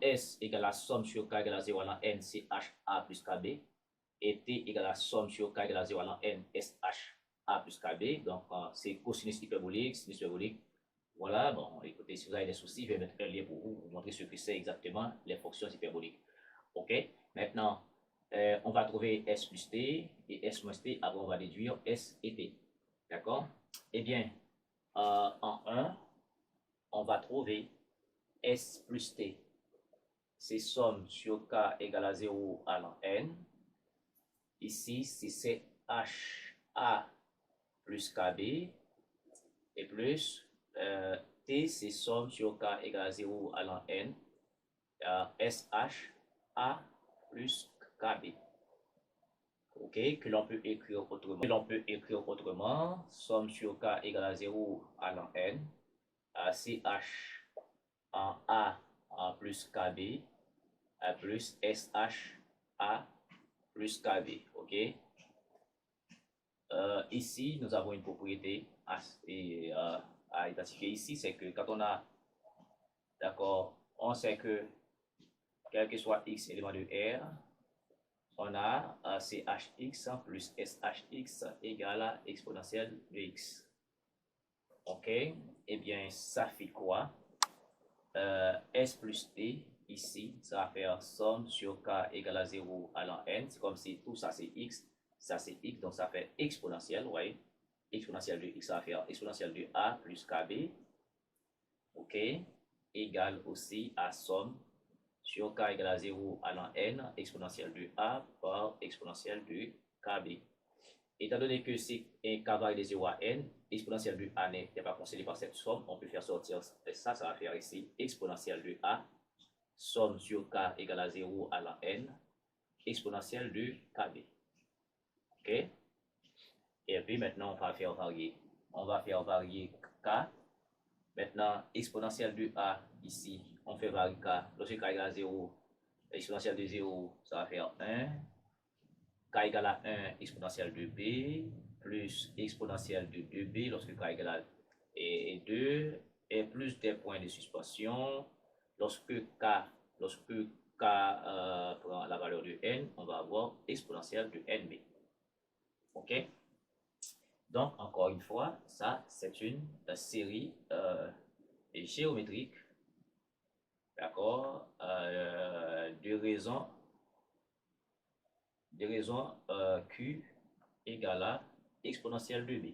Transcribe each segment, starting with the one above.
S égale la somme sur K égale à 0 allant N CHA plus KB. Et T égale la somme sur K égale à 0 allant N SHA plus KB. Donc, c'est cosinus hyperbolique, sinus hyperbolique. Voilà, bon, écoutez, si vous avez des soucis, je vais mettre un lien pour vous montrer ce que c'est exactement les fonctions hyperboliques. OK? Maintenant, on va trouver S plus T et S moins T. Après, on va déduire S et T. D'accord? Eh bien, en 1, on va trouver S plus T. C'est somme sur K égale à 0 allant N. Ici, c'est HA plus KB. Et plus T, c'est somme sur K égale à 0 allant N. SHA plus KB. OK, que l'on peut écrire autrement. Somme sur K égale à 0 allant N. CH en A en plus KB plus SHA plus KB. OK. Ici, nous avons une propriété à identifier ici, c'est que quand on a, d'accord, on sait que quel que soit x élément de R, on a CHX plus SHX égale à exponentielle de x. OK? Eh bien, ça fait quoi? S plus T, ici, ça va faire somme sur K égale à 0 allant N. C'est comme si tout ça c'est X, ça c'est X, donc ça fait exponentielle, vous voyez? Exponentielle de X, ça va faire exponentielle de A plus KB. OK? Égale aussi à somme sur K égale à 0 allant N, exponentielle de A par exponentielle de KB. Étant donné que c'est un K varie de 0 à N, exponentielle de A n'est pas concédé par cette somme, on peut faire sortir ça, ça va faire ici exponentielle de A, somme sur K égale à 0 allant N, exponentielle de KB. OK? Et puis maintenant, on va faire varier. On va faire varier K. Maintenant, exponentielle de A, ici, on fait varier K. Lorsque K égale à 0, exponentielle de 0, ça va faire 1. K égale à 1, exponentielle de B, plus exponentielle de 2B, lorsque K égale à 2, et plus des points de suspension. Lorsque K prend la valeur de N, on va avoir exponentielle de NB. OK? Donc, encore une fois, ça, c'est une série géométrique, d'accord, de raisons Q égale à exponentielle de B.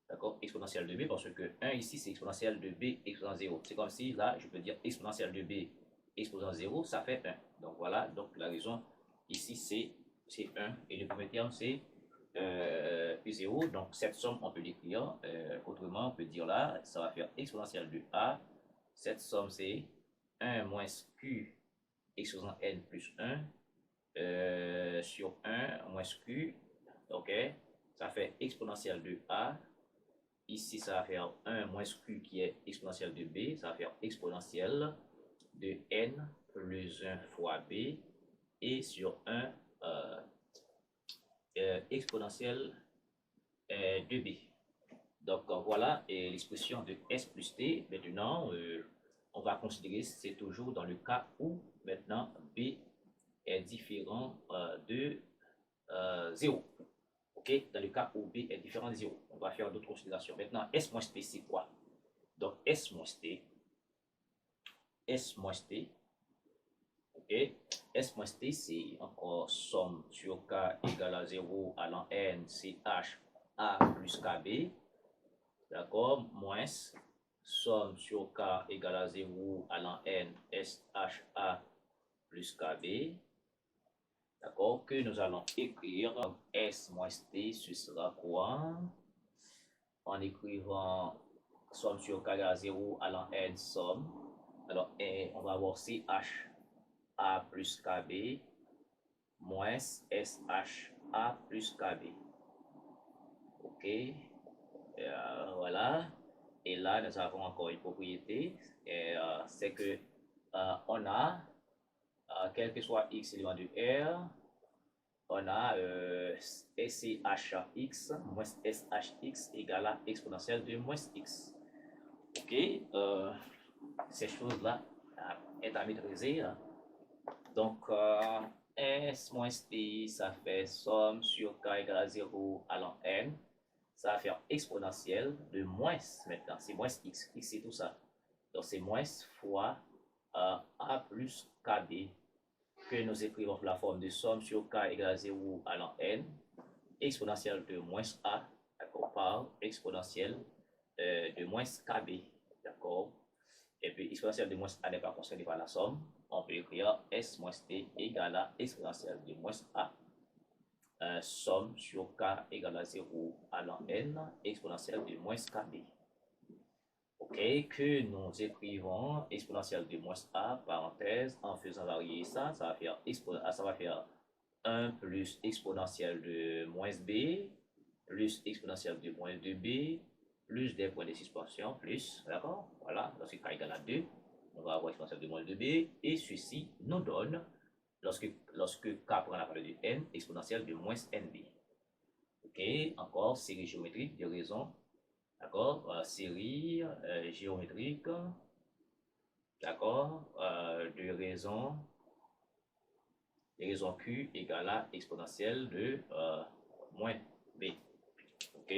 D'accord? Exponentielle de B, parce que 1 ici, c'est exponentielle de B exposant 0. C'est comme si, là, je peux dire exponentielle de B exposant 0, ça fait 1. Donc, voilà, donc la raison ici, c'est 1. Et le premier terme, c'est Q0. Donc, cette somme, on peut l'écrire autrement. On peut dire là, ça va faire exponentielle de A. Cette somme, c'est 1 moins Q exposant N plus 1 sur 1 moins Q. OK? Ça fait exponentielle de A. Ici, ça va faire 1 moins Q qui est exponentielle de B. Ça va faire exponentielle de N plus 1 fois B. Et sur 1, exponentielle de B. Donc, voilà l'expression de S plus T. Maintenant, on va considérer c'est toujours dans le cas où maintenant B est différent de 0. OK? Dans le cas où B est différent de 0. On va faire d'autres considérations. Maintenant, S moins T, c'est quoi? Donc, S moins T, OK? S moins T, c'est encore somme sur K égale à 0 allant N, CH, A plus KB. D'accord? Moins somme sur K égale à 0 allant N, SHA plus KB. D'accord? Que nous allons écrire. Donc, S moins T, ce sera quoi? En écrivant somme sur K égale à 0 allant N, somme. Alors, on va avoir CH A plus KB moins SHA plus KB. OK? Voilà. Et là, nous avons encore une propriété. C'est que on a, quel que soit x élément de R, on a SCHX moins SHX égale à exponentielle de moins x. OK? Ces choses-là, est à maîtriser. Donc, S moins T, ça fait somme sur K égale à 0 allant N. Ça va faire exponentielle de moins maintenant. C'est moins X. X, c'est tout ça. Donc, c'est moins fois A plus KB que nous écrivons sous la forme de somme sur K égale à 0 allant N. Exponentielle de moins A, d'accord, par exponentielle de moins KB, d'accord. Et puis, exponentielle de moins A n'est pas concernée par la somme. On peut écrire S moins T égale à exponentielle de moins A, somme sur K égale à 0 allant N, exponentielle de moins KB. OK, que nous écrivons exponentielle de moins A, parenthèse, en faisant varier ça, ça va faire 1 plus exponentielle de moins B, plus exponentielle de moins 2B, plus des points de suspension, plus, d'accord? Voilà, lorsque K égale à 2, on va avoir exponentielle de moins 2B, et ceci nous donne, lorsque K prend la valeur de N, exponentielle de moins NB. OK, encore, série géométrique de raison, d'accord? Série géométrique, d'accord? De raison Q égale à exponentielle de moins B. OK?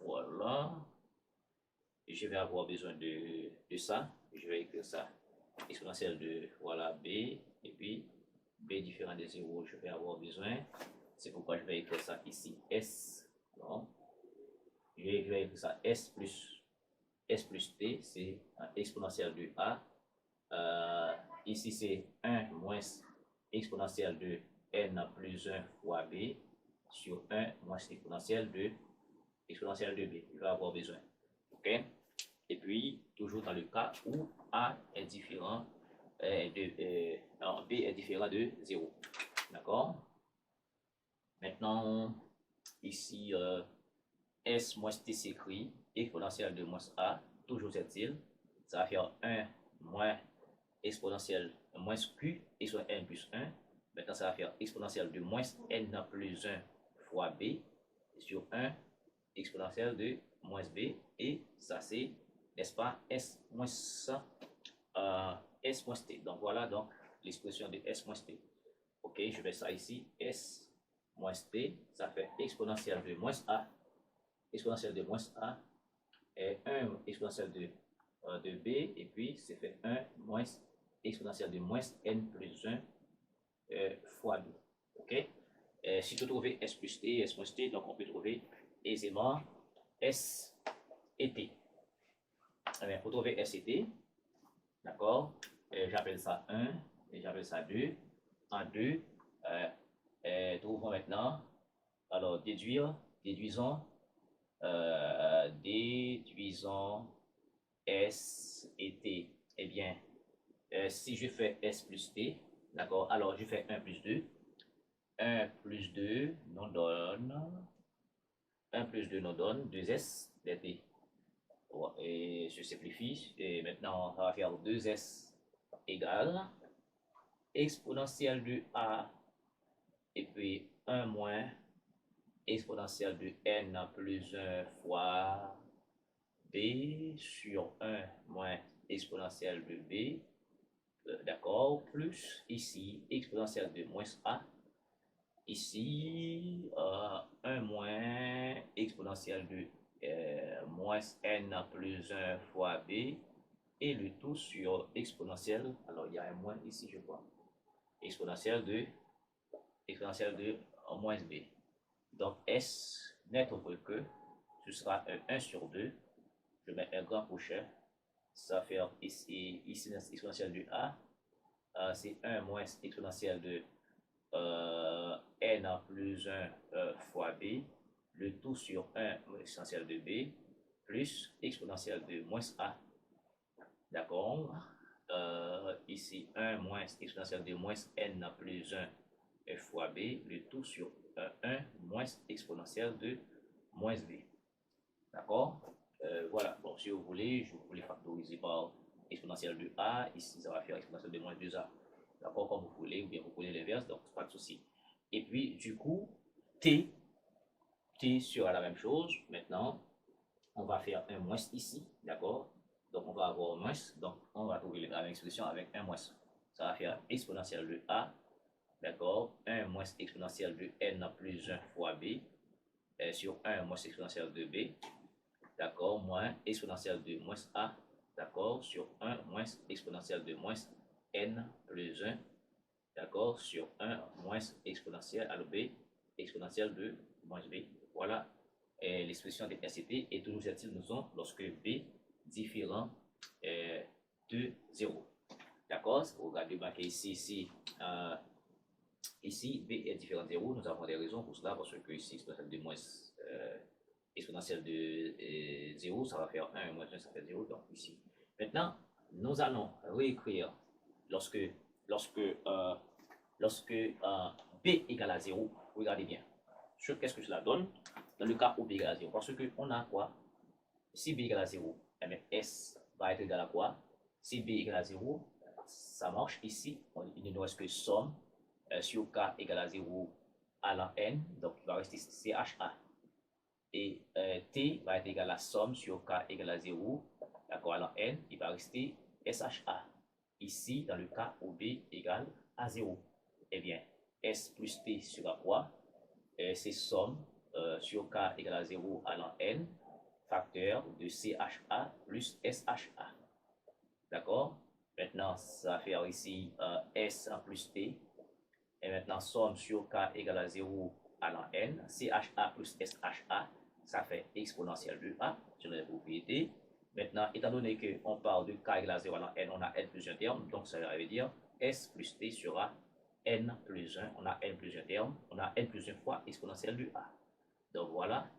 Voilà. Et je vais avoir besoin de ça. Je vais écrire ça. Exponentielle de, voilà, B. Et puis, B différent de 0, je vais avoir besoin. C'est pourquoi je vais écrire ça ici. S. Non. Je vais écrire ça S plus T. C'est exponentielle de A. Ici, c'est 1 moins exponentielle de N plus 1 fois B sur 1 moins exponentielle de B. Je vais avoir besoin. OK? Et puis, toujours dans le cas où A est différent B est différent de 0. D'accord? Maintenant, ici, S moins T s'écrit exponentielle de moins A, toujours est-il, ça va faire 1 moins exponentielle moins Q, exponentielle N plus 1. Maintenant, ça va faire exponentielle de moins N plus 1 fois B sur 1 exponentielle de moins B. Et ça, c'est, n'est-ce pas, S moins T. Donc, voilà donc l'expression de S moins T. OK, je vais ça ici. S moins T, ça fait exponentielle de moins A. Exponentielle de moins A est 1 exponentielle de B. Et puis, c'est fait 1 moins exponentielle de moins N plus 1 fois 2. OK? Si tu trouves S plus T, S moins T, donc on peut trouver aisément S et T. Pour trouver S et T, d'accord, j'appelle ça 1 et j'appelle ça 2. En 2, trouvons maintenant, alors déduisons S et T. Eh bien, si je fais S plus T, d'accord, alors je fais 1 plus 2. 1 plus 2 nous donne 2S dt. Et je simplifie. Et maintenant, on va faire 2S égale exponentielle de A et puis 1 moins exponentielle de N plus 1 fois B sur 1 moins exponentielle de B. D'accord, plus ici exponentielle de moins A. Ici, 1 moins exponentielle de moins N plus 1 fois B et le tout sur exponentielle, alors il y a un moins ici je crois, exponentielle de moins B. Donc S n'est autre que, ce sera un 1 sur 2, je mets un grand crochet, ça va faire ici exponentielle de A, c'est 1 moins exponentielle de N plus 1 fois B, le tout sur 1 exponentielle de B, plus exponentielle de moins A. D'accord? Ici, 1 moins exponentielle de moins N plus 1 fois B, le tout sur 1 moins exponentielle de moins B. D'accord? Voilà. Bon, si vous voulez, je voulais factoriser par exponentielle de A. Ici, ça va faire exponentielle de moins 2A. D'accord? Comme vous voulez, ou bien vous prenez l'inverse, donc pas de souci. Et puis, du coup, T sera la même chose. Maintenant, on va faire un moins ici, d'accord? Donc, on va avoir moins. Donc, on va trouver la même expression avec un moins. Ça va faire exponentielle de A, d'accord, 1 moins exponentielle de n plus 1 fois b, sur 1 moins exponentielle de b, d'accord, moins exponentielle de moins a, d'accord, sur 1 moins exponentielle de moins n plus 1, d'accord, sur 1 moins exponentielle à b, exponentielle de moins b. Voilà l'expression de RCT est toujours utile nous sommes lorsque b différent de 0. D'accord? Regardez marqué ici, ici, b est différent de 0. Nous avons des raisons pour cela, parce que ici, exponentielle de moins exponentielle de 0, ça va faire 1 moins 1, ça fait 0. Donc ici. Maintenant, nous allons réécrire lorsque b égale à 0. Regardez bien. Qu'est-ce que cela donne dans le cas où b égale à 0? Parce qu'on a quoi? Si b égale à 0, eh bien, s va être égal à quoi? Si b égale à 0, ça marche ici. Il ne nous reste que somme sur k égale à 0 à la n. Donc, il va rester CHA. Et t va être égal à somme sur k égale à 0, d'accord, à la n. Il va rester SHA. Ici, dans le cas où b égale à 0. Eh bien, s plus t sera quoi? C'est somme sur k égale à 0 à la n, facteur de CHA plus SHA. D'accord? Maintenant, ça va faire ici S plus T. Et maintenant, somme sur K égale à 0 à la N. CHA plus SHA, ça fait exponentielle de A sur les propriétés. Maintenant, étant donné qu'on parle de K égale à 0 à la N, on a N plus un terme. Donc, ça veut dire S plus T sera N plus 1. On a N plus un terme. On a N plus 1 fois exponentielle de A. Donc, voilà.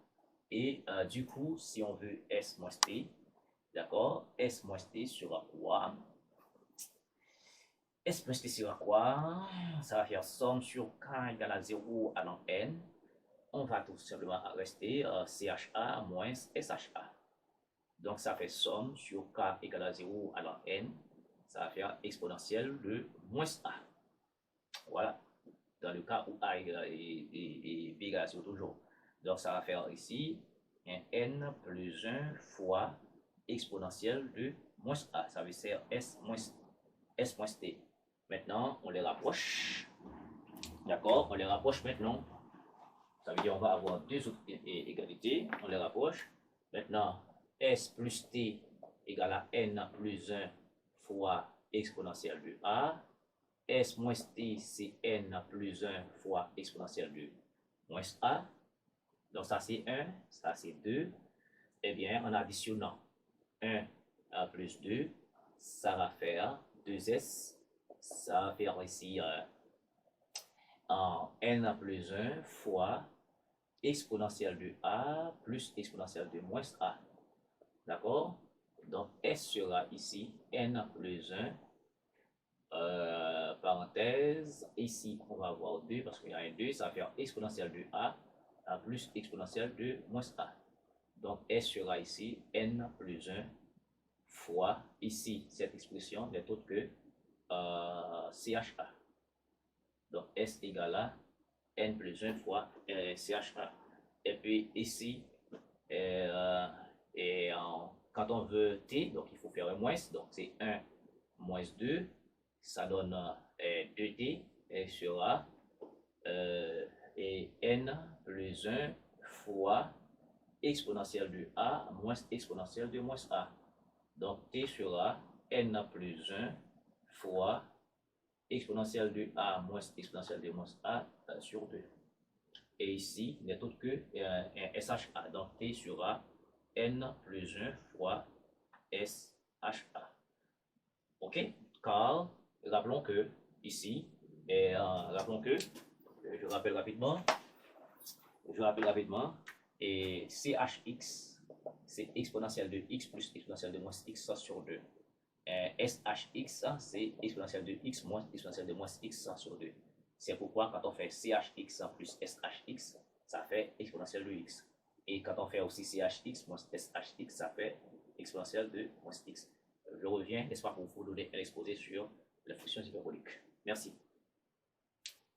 Et du coup, si on veut S moins T, d'accord, S moins T sera quoi? S plus T sera quoi? Ça va faire somme sur K égale à 0 à l'an N. On va tout simplement rester CHA moins SHA. Donc, ça fait somme sur K égale à 0 à l'an N. Ça va faire exponentielle de moins A. Voilà. Dans le cas où A et B égale à 0 toujours. Donc, ça va faire ici un N plus 1 fois exponentielle de moins A. Ça veut dire S moins T. Maintenant, on les rapproche. D'accord? On les rapproche maintenant. Ça veut dire qu'on va avoir deux autres égalités. On les rapproche. Maintenant, S plus T égale à N plus 1 fois exponentielle de A. S moins T, c'est N plus 1 fois exponentielle de moins A. Donc, ça c'est 1, ça c'est 2. Eh bien, en additionnant 1 à plus 2, ça va faire 2S. Ça va faire ici en N plus 1 fois exponentielle de A plus exponentielle de moins A. D'accord? Donc, S sera ici N plus 1, parenthèse. Ici, on va avoir 2 parce qu'il y a un 2, ça va faire exponentielle de A plus exponentielle de moins A. Donc, S sera ici N plus 1 fois, ici, cette expression n'est autre que CHA. Donc, S égale à N plus 1 fois CHA. Et puis ici, quand on veut T, donc il faut faire un moins. Donc, c'est 1 moins 2. Ça donne 2T et sera N plus 1 fois exponentielle de A moins exponentielle de moins A. Donc, T sera N plus 1 fois exponentielle de A moins exponentielle de moins A sur 2. Et ici, n'est autre que un SHA. Donc, T sera N plus 1 fois SHA. OK? Car, rappelons que ici, je rappelle rapidement, et CHX, c'est exponentielle de x plus exponentielle de moins x sur 2. SHX, c'est exponentielle de x moins exponentielle de moins x sur 2. C'est pourquoi quand on fait CHX plus SHX, ça fait exponentielle de x. Et quand on fait aussi CHX moins SHX, ça fait exponentielle de moins x. Je reviens, n'est-ce pas, pour vous donner un exposé sur les fonctions hyperboliques. Merci.